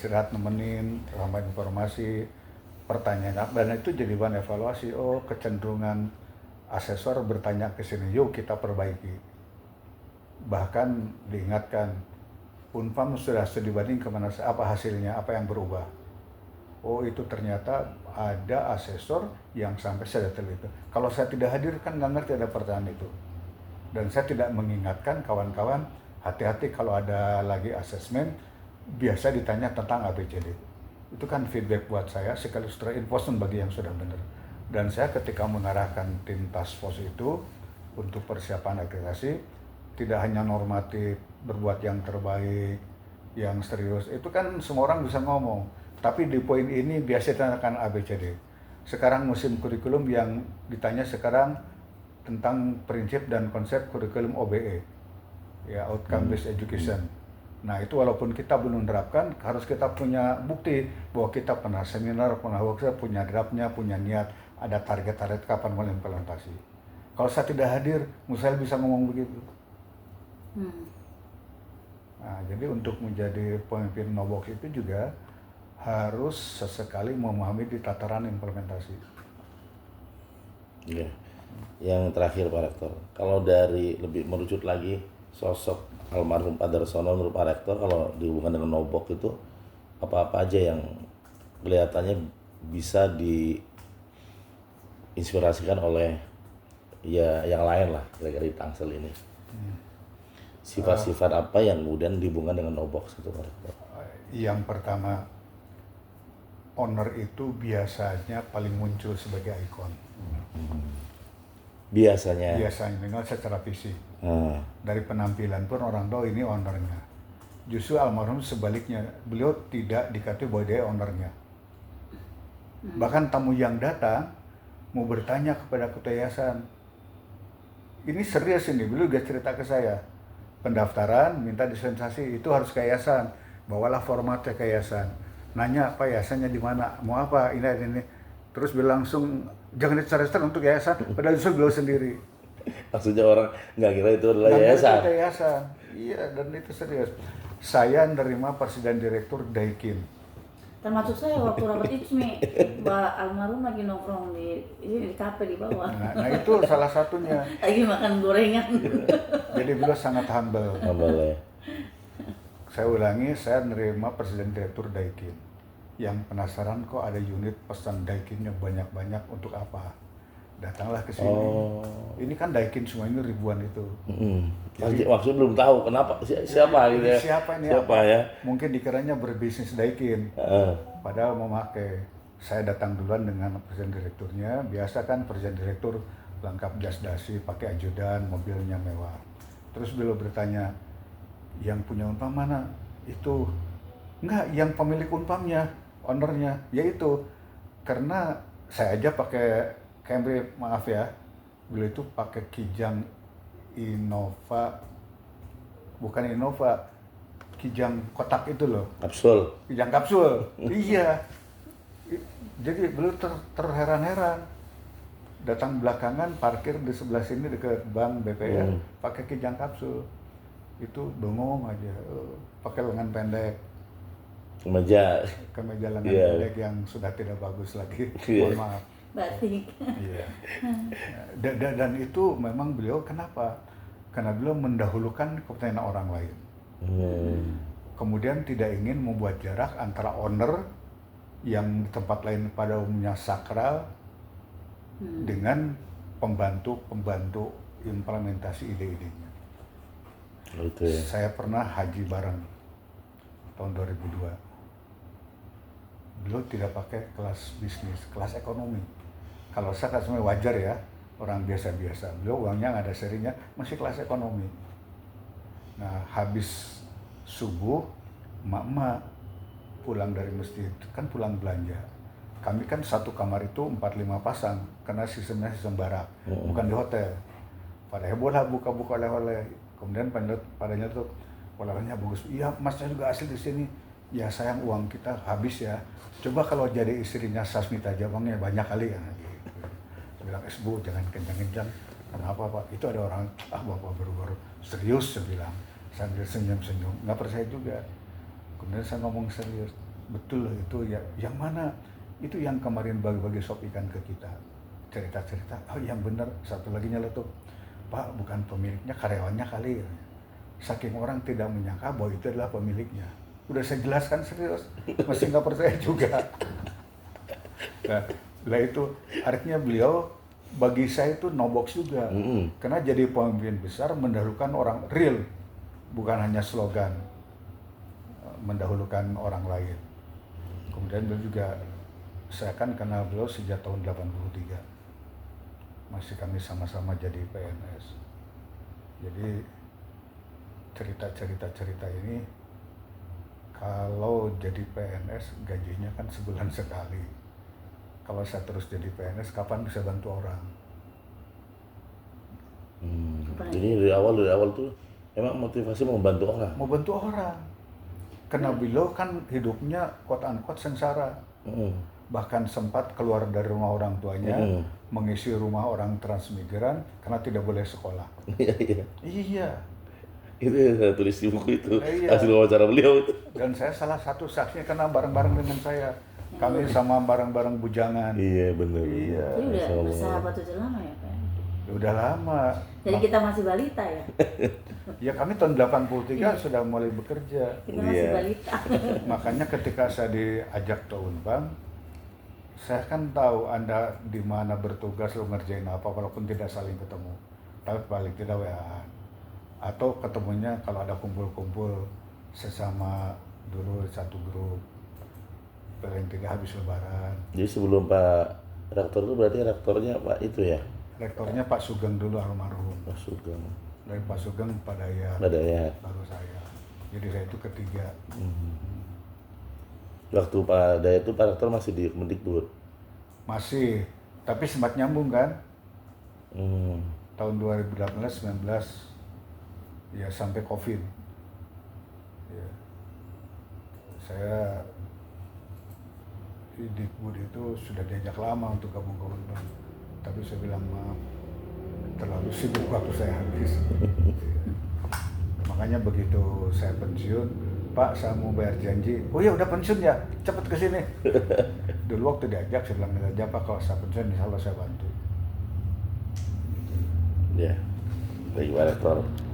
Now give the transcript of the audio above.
istirahat nemenin, sama informasi, pertanyaan, dan itu jadi bahan evaluasi. Oh, kecenderungan asesor bertanya ke sini, yuk kita perbaiki. Bahkan diingatkan, Unpam sudah studi banding kemana, apa hasilnya, apa yang berubah. Oh, itu ternyata ada asesor yang sampai sedetail itu. Kalau saya tidak hadir kan nggak ngerti ada pertanyaan itu. Dan saya tidak mengingatkan kawan-kawan, hati-hati kalau ada lagi asesmen, biasa ditanya tentang ABCD. Itu kan feedback buat saya, sekaligus reinforcement bagi yang sudah benar. Dan saya ketika mengarahkan tim task force itu untuk persiapan akreditasi, tidak hanya normatif, berbuat yang terbaik, yang serius, itu kan semua orang bisa ngomong. Tapi di poin ini biasa ditanyakan ABCD. Sekarang musim kurikulum yang ditanya sekarang tentang prinsip dan konsep kurikulum OBE, ya outcome based education. Nah itu walaupun kita belum menerapkan, harus kita punya bukti bahwa kita pernah seminar, pernah workshop, punya draftnya, punya niat, ada target-target kapan mulai implementasi. Kalau saya tidak hadir, Musail bisa ngomong begitu. Nah, jadi untuk menjadi pemimpin Nobox itu juga harus sesekali memahami di tataran implementasi. Iya. Yang terakhir Pak Rektor, kalau dari lebih merucut lagi sosok almarhum Pak Darsono menurut Pak Rektor, kalau dihubungkan dengan Nobox itu apa-apa aja yang kelihatannya bisa diinspirasikan oleh ya yang lain lah kira-kira di Tangsel ini. Sifat-sifat apa yang kemudian dihubungkan dengan Nobox itu Pak Rektor? Yang pertama, owner itu biasanya paling muncul sebagai ikon. Biasanya Minimal secara fisik. Dari penampilan pun orang tahu ini ownernya. Justru almarhum sebaliknya, beliau tidak dikatakan bahwa dia ownernya. Bahkan tamu yang datang mau bertanya kepada ketua yayasan. Ini serius ini, beliau juga cerita ke saya. Pendaftaran minta dispensasi itu harus ke yayasan, bawalah formatnya ke yayasan. Nanya apa yayasannya di mana, mau apa ini. Terus beliau langsung jangan diregister untuk yayasan, padahal justru beliau sendiri. maksudnya orang nggak kira itu adalah yayasan. Itu yayasan. Iya, dan itu serius. Saya nerima presiden direktur Daikin. Termasuk saya waktu rapat itu nih, Mbak almarhum lagi nongkrong di kafe di bawah. Nah itu salah satunya. Lagi makan gorengan. Jadi beliau sangat humble. Humble ya. Saya ulangi, saya nerima presiden direktur Daikin. Yang penasaran kok ada unit pesan Daikinnya banyak-banyak untuk apa? Datanglah ke sini. Ini kan Daikin semua ini ribuan itu. Maksudnya belum tahu kenapa siapa gitu ya. Siapa ini? Siapa ya? Mungkin dikiranya berbisnis Daikin. Padahal memakai. Saya datang duluan dengan presiden direkturnya. Biasa kan presiden direktur lengkap jas dasi, pakai ajudan, mobilnya mewah. Terus beliau bertanya, yang punya Unpam mana? Itu enggak, yang pemilik Unpamnya, ownernya, yaitu karena saya aja pakai Camry, maaf ya, beliau itu pakai Kijang Innova, bukan Innova, Kijang kotak itu loh. Kapsul. Kijang kapsul, iya. Jadi beliau terheran-heran. Datang belakangan, parkir di sebelah sini dekat bank BPR, pakai Kijang kapsul. Itu bengong aja, pakai lengan pendek. Kemeja lengan pendek yang sudah tidak bagus lagi, mohon maaf. Batik. Iya. Dan itu memang beliau kenapa? Karena beliau mendahulukan kepentingan orang lain. Kemudian tidak ingin membuat jarak antara owner yang di tempat lain pada umumnya sakral dengan pembantu implementasi ide-idenya. Okay. Saya pernah haji bareng tahun 2002. Beliau tidak pakai kelas bisnis, kelas ekonomi. Kalau saya kan sebenarnya wajar ya, orang biasa-biasa. Beliau uangnya nggak ada serinya, masih kelas ekonomi. Nah, habis subuh, emak-emak pulang dari masjid, kan pulang belanja. Kami kan satu kamar itu 4-5 pasang, karena sistemnya sistem barak, bukan di hotel. Pada heboh lah buka-buka oleh-oleh. Kemudian padanya tuh, oleh-olehnya bagus. Iya, masnya juga asli di sini. Ya sayang uang kita habis ya. Coba kalau jadi istrinya Sasmita Jabangnya banyak kali ya. Bilang, Bu, jangan kencang-kencang. Kenapa Pak? Itu ada orang, Bapak baru-baru serius, saya bilang. Sambil senyum-senyum, nggak percaya juga. Kemudian saya ngomong serius. betul itu ya, yang mana itu yang kemarin bagi-bagi sop ikan ke kita, cerita-cerita, oh yang benar, satu lagi nyeletuk, Pak bukan pemiliknya, karyawannya kali ya. Saking orang tidak menyangka bahwa itu adalah pemiliknya, udah saya jelaskan serius, masih nggak percaya juga. Nah itu artinya beliau bagi saya itu no box juga, karena jadi pemimpin besar mendahulukan orang real, bukan hanya slogan mendahulukan orang lain. Kemudian beliau juga, saya kan kenal beliau sejak tahun 83, masih kami sama-sama jadi PNS. Jadi cerita ini, kalau jadi PNS gajinya kan sebulan sekali. Kalau saya terus jadi PNS, kapan bisa bantu orang? Jadi dari awal tuh emang motivasi mau bantu orang. Mau bantu orang. Karena beliau kan hidupnya quote unquote sengsara. Bahkan sempat keluar dari rumah orang tuanya, mengisi rumah orang transmigran karena tidak boleh sekolah. Iya. Itu yang saya tulis di buku itu, Iya. hasil wawancara beliau itu. Dan saya salah satu saksinya karena bareng-bareng dengan saya. Kami sama bareng-bareng bujangan. Iya benar. Iya. Jadi udah bersahabat udah lama ya Pak? Udah lama. Jadi kita masih balita ya? Ya kami tahun 83 sudah mulai bekerja. Kita masih Iya. balita. Makanya ketika saya diajak ke Unpam, saya kan tahu Anda di mana bertugas, lo ngerjain apa, walaupun tidak saling ketemu. Tapi paling tidak WA. Atau ketemunya kalau ada kumpul-kumpul sesama dulu satu grup. Paling tidak habis lebaran. Jadi sebelum Pak Rektor itu berarti rektornya Pak itu ya? Rektornya Pak Sugeng dulu almarhum. Pak Sugeng. Dari Pak Sugeng Pak Dayat. Pak Dayat. Baru saya. Jadi saya itu ketiga. Waktu Pak Dayat itu Pak Rektor masih di Kemendikbud. Masih, tapi sempat nyambung kan? Hmm. Tahun 2018-19 ya sampai COVID. Ya. Saya di Dikbud itu sudah diajak lama untuk gabung ke Unpam. Tapi saya bilang maaf, terlalu sibuk waktu saya habis. Makanya begitu saya pensiun, Pak saya mau bayar janji. Oh ya udah pensiun ya, cepet ke sini. Dulu waktu diajak saya bilang aja Pak kalau saya pensiun insya Allah saya bantu. Ya. Baik Pak Rektor.